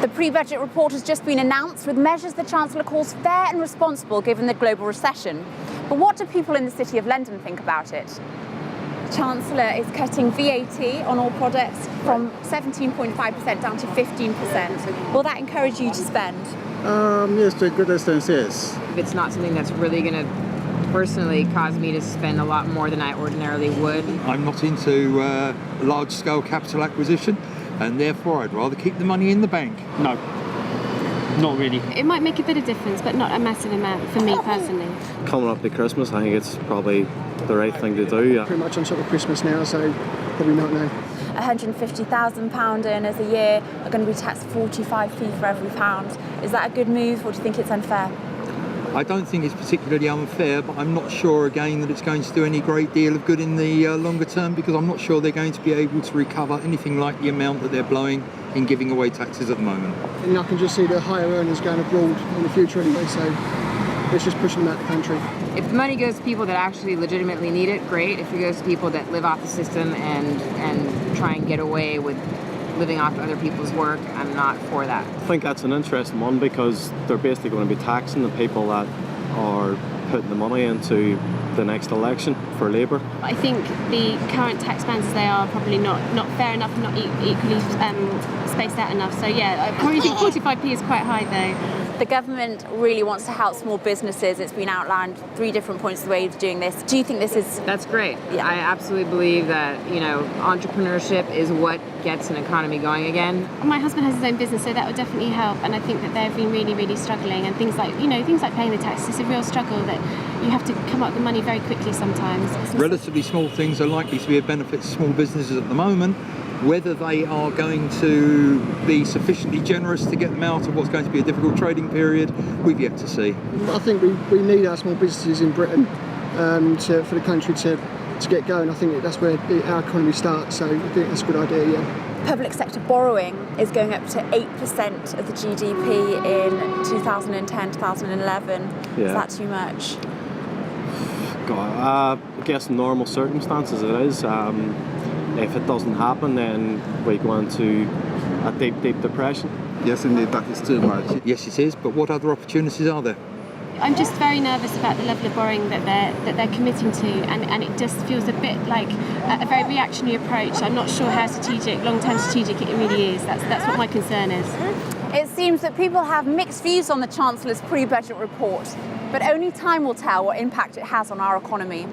The pre-budget report has just been announced with measures the Chancellor calls fair and responsible given the global recession. But what do people in the City of London think about it? The Chancellor is cutting VAT on all products from 17.5% down to 15%. Will that encourage you to spend? Yes, to a good extent, yes. If it's not something that's really going to personally cause me to spend a lot more than I ordinarily would. I'm not into large-scale capital acquisition, and therefore I'd rather keep the money in the bank. No, not really. It might make a bit of difference, but not a massive amount for me personally. Coming up to Christmas, I think it's probably the right thing to do. Pretty much on top of Christmas now, so probably not now. £150,000 earners a year are going to be taxed 45p for every pound. Is that a good move, or do you think it's unfair? I don't think it's particularly unfair, but I'm not sure again that it's going to do any great deal of good in the longer term, because I'm not sure they're going to be able to recover anything like the amount that they're blowing in giving away taxes at the moment. And I can just see the higher earners going abroad in the future anyway, so it's just pushing them out of the country. If the money goes to people that actually legitimately need it, great. If it goes to people that live off the system and try and get away with living off other people's work, I'm not for that. I think that's an interesting one, because they're basically going to be taxing the people that are putting the money into the next election for Labour. I think the current tax bands as they are probably not fair enough, not equally spaced out enough. So yeah, I probably think 45p is quite high though. The government really wants to help small businesses. It's been outlined 3 different points of the way of doing this. Do you think this is... That's great. Yeah. I absolutely believe that, entrepreneurship is what gets an economy going again. My husband has his own business, so that would definitely help. And I think that they've been really, really struggling. And things like paying the taxes is a real struggle that you have to come up with the money very quickly sometimes. Relatively small things are likely to be a benefit to small businesses at the moment. Whether they are going to be sufficiently generous to get them out of what's going to be a difficult trading period, we've yet to see. I think we need our small businesses in Britain for the country to get going. I think that's where our economy starts, so I think that's a good idea, yeah. Public sector borrowing is going up to 8% of the GDP in 2010, 2011. Yeah. Is that too much? God, I guess in normal circumstances it is. If it doesn't happen, then we go into a deep, deep depression. Yes, indeed, that is too much. Yes, it is, but what other opportunities are there? I'm just very nervous about the level of borrowing that they're committing to, and it just feels a bit like a very reactionary approach. I'm not sure how strategic, long-term strategic it really is. That's what my concern is. It seems that people have mixed views on the Chancellor's pre-budget report, but only time will tell what impact it has on our economy.